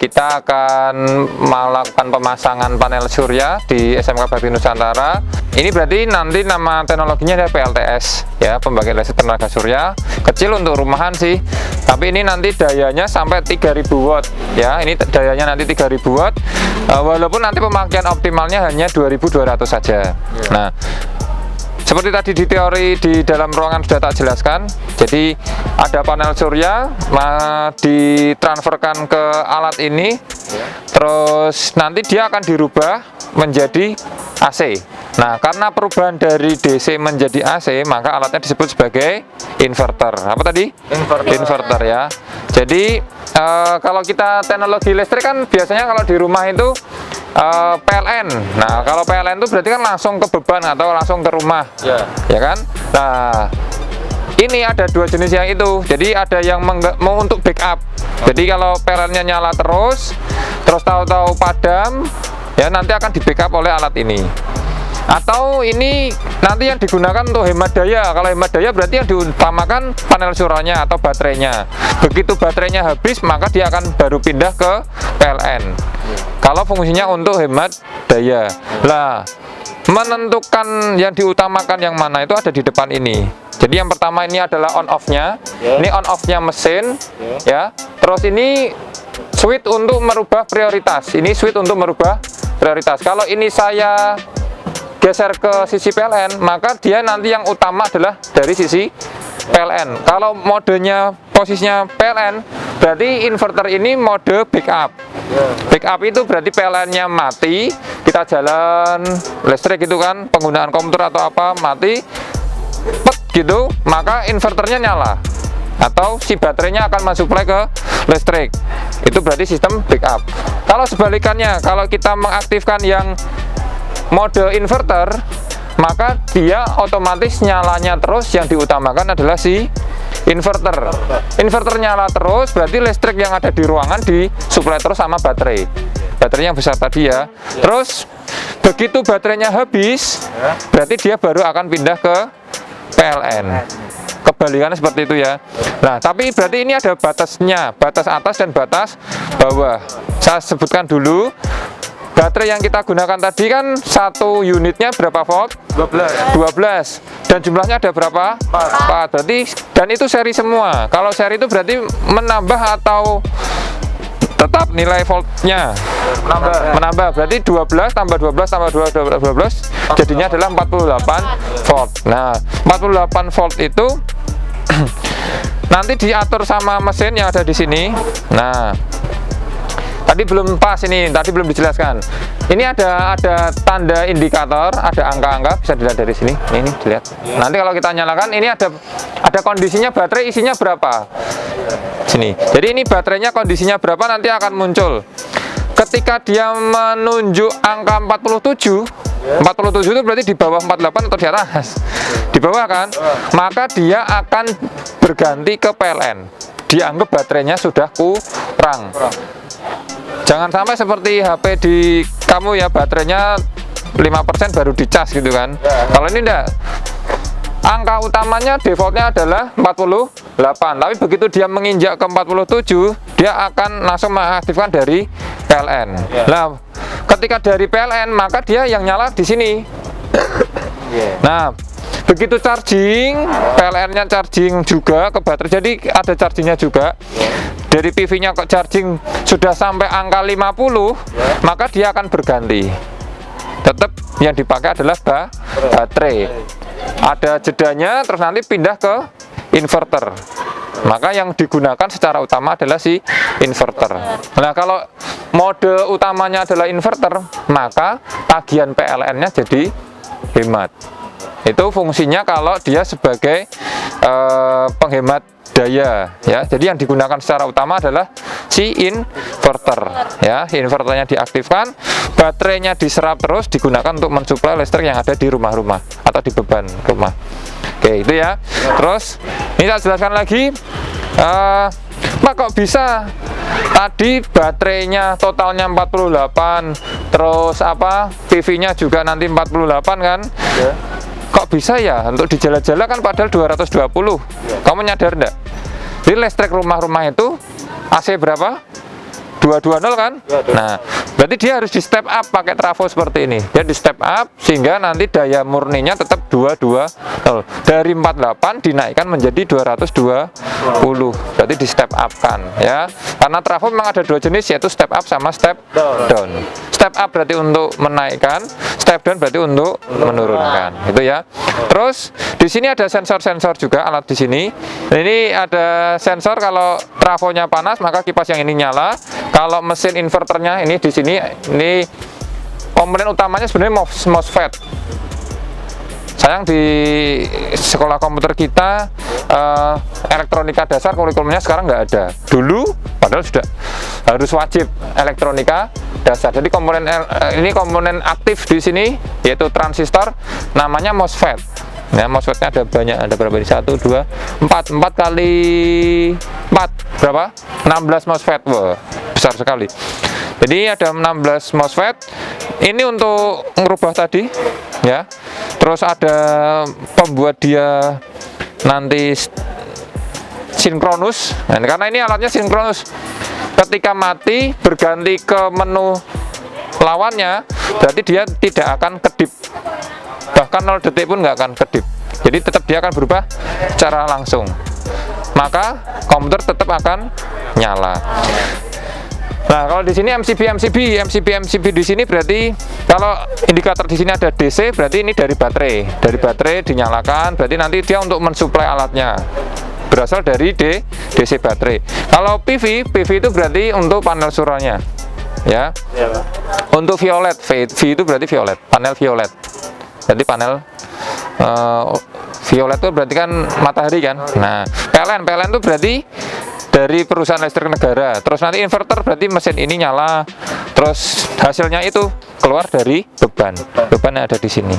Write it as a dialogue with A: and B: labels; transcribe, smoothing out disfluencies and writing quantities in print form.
A: kita akan melakukan pemasangan panel surya di SMK Bakti Nusantara. Ini berarti nanti nama teknologinya adalah PLTS ya, pembangkit listrik tenaga surya. Kecil untuk rumahan sih, tapi ini nanti dayanya sampai 3000 watt ya. Ini dayanya nanti 3000 watt, walaupun nanti pemakaian optimalnya hanya 2200 saja. Nah, seperti tadi di teori di dalam ruangan sudah tak jelaskan. Jadi ada panel surya ditransferkan ke alat ini, terus nanti dia akan dirubah menjadi AC. Nah, karena perubahan dari DC menjadi AC, maka alatnya disebut sebagai inverter. Apa tadi? Inverter ya. Jadi kalau kita teknologi listrik kan biasanya kalau di rumah itu PLN. Nah, kalau PLN itu berarti kan langsung ke beban atau langsung ke rumah, ya kan? Nah, ini ada dua jenis yang itu. Jadi ada yang mau untuk backup. Jadi kalau PLN-nya nyala terus tahu-tahu padam, ya nanti akan di backup oleh alat ini. Atau ini nanti yang digunakan untuk hemat daya. Kalau hemat daya berarti yang diutamakan panel suryanya atau baterainya. Begitu baterainya habis, maka dia akan baru pindah ke PLN. Kalau fungsinya untuk hemat daya. Lah, menentukan yang diutamakan yang mana itu ada di depan ini. Jadi yang pertama ini adalah on off-nya. Ini on off-nya mesin ya. Terus ini switch untuk merubah prioritas. Ini switch untuk merubah prioritas. Kalau ini saya geser ke sisi PLN, maka dia nanti yang utama adalah dari sisi PLN. Kalau modenya posisinya PLN, berarti inverter ini mode backup. Backup itu berarti PLN-nya mati, kita jalan listrik gitu kan, penggunaan komputer atau apa mati, pet gitu, maka inverternya nyala. Atau si baterainya akan mensuplai ke listrik. Itu berarti sistem backup. Kalau sebalikannya, kalau kita mengaktifkan yang mode inverter, maka dia otomatis nyalanya terus, yang diutamakan adalah si inverter. Inverter nyala terus, berarti listrik yang ada di ruangan disuplai terus sama baterai. Baterainya yang besar tadi ya. Terus begitu baterainya habis, berarti dia baru akan pindah ke PLN. Kebalikannya seperti itu ya. Nah, tapi berarti ini ada batasnya, batas atas dan batas bawah. Saya sebutkan dulu. Baterai yang kita gunakan tadi kan satu unitnya berapa volt? 12. Dan jumlahnya ada berapa? 4. Berarti, dan itu seri semua. Kalau seri itu berarti menambah atau tetap nilai voltnya? Menambah. Berarti 12 tambah 12 tambah 12 jadinya adalah 48 volt. Nah, 48 volt itu nanti diatur sama mesin yang ada di sini. Nah, tadi belum pas ini, tadi belum dijelaskan. Ini ada tanda indikator, ada angka-angka, bisa dilihat dari sini. Ini dilihat. Nanti kalau kita nyalakan, ini ada kondisinya baterai isinya berapa. Sini. Jadi ini baterainya kondisinya berapa nanti akan muncul. Ketika dia menunjuk angka 47 itu berarti di bawah 48 atau di atas? Di bawah kan? Maka dia akan berganti ke PLN. Dianggap baterainya sudah kurang. Jangan sampai seperti HP di kamu ya, baterainya 5% baru dicas gitu kan. Kalau ini enggak. Angka utamanya defaultnya adalah 48. Tapi begitu dia menginjak ke 47, dia akan langsung mengaktifkan dari PLN. Nah, ketika dari PLN, maka dia yang nyala di sini. Nah, begitu charging, PLN-nya charging juga ke baterai. Jadi ada chargingnya juga. Dari PV-nya kok charging sudah sampai angka 50, maka dia akan berganti. Tetap yang dipakai adalah baterai. Ada jedanya, terus nanti pindah ke inverter. Maka yang digunakan secara utama adalah si inverter. Nah, kalau mode utamanya adalah inverter, maka tagihan PLN-nya jadi hemat. Itu fungsinya kalau dia sebagai penghemat daya ya. Jadi yang digunakan secara utama adalah si inverter ya. Inverternya diaktifkan, baterainya diserap terus, digunakan untuk mensuplai listrik yang ada di rumah-rumah atau di beban rumah. Oke, itu ya. Terus ini saya jelaskan lagi. Pak, kok bisa tadi baterainya totalnya 48, terus apa PV-nya juga nanti 48 kan? Kok bisa ya untuk di jala-jala kan padahal 220. Kamu nyadar enggak? Jadi listrik rumah-rumah itu AC berapa? 220 kan? Nah, berarti dia harus di step up pakai trafo seperti ini. Dia di step up sehingga nanti daya murninya tetap 220. Dari 48 dinaikkan menjadi 220. Berarti di step up kan ya. Karena trafo memang ada dua jenis, yaitu step up sama step down. Step up berarti untuk menaikkan, step down berarti untuk menurunkan. Itu ya. Terus di sini ada sensor-sensor juga alat di sini. Ini ada sensor kalau trafonya panas maka kipas yang ini nyala. Kalau mesin inverternya ini di sini, ini komponen utamanya sebenarnya MOSFET. Sayang di sekolah komputer kita elektronika dasar kurikulumnya sekarang nggak ada. Dulu padahal sudah harus wajib elektronika dasar. Jadi komponen ini komponen aktif di sini yaitu transistor, namanya MOSFET. Nah, MOSFET-nya ada banyak, ada berapa ini? 1, 2, 4 kali 4 berapa? 16 MOSFET. Wah, besar sekali. Jadi ada 16 MOSFET. Ini untuk merubah tadi ya. Terus ada pembuat dia nanti sinkronus. Nah, karena ini alatnya sinkronus. Ketika mati berganti ke menu lawannya, berarti dia tidak akan kedip. Bahkan 0 detik pun nggak akan kedip. Jadi tetap dia akan berubah secara langsung. Maka komputer tetap akan nyala. Nah, kalau di sini MCB di sini berarti kalau indikator di sini ada DC, berarti ini dari baterai. Dari baterai dinyalakan, berarti nanti dia untuk mensuplai alatnya. Berasal dari DC baterai. Kalau PV itu berarti untuk panel suranya. Ya. Untuk violet, V itu berarti violet, panel violet. Jadi panel violet itu berarti kan matahari kan. Nah, PLN itu berarti dari perusahaan listrik negara. Terus nanti inverter berarti mesin ini nyala. Terus hasilnya itu keluar dari beban yang ada di sini.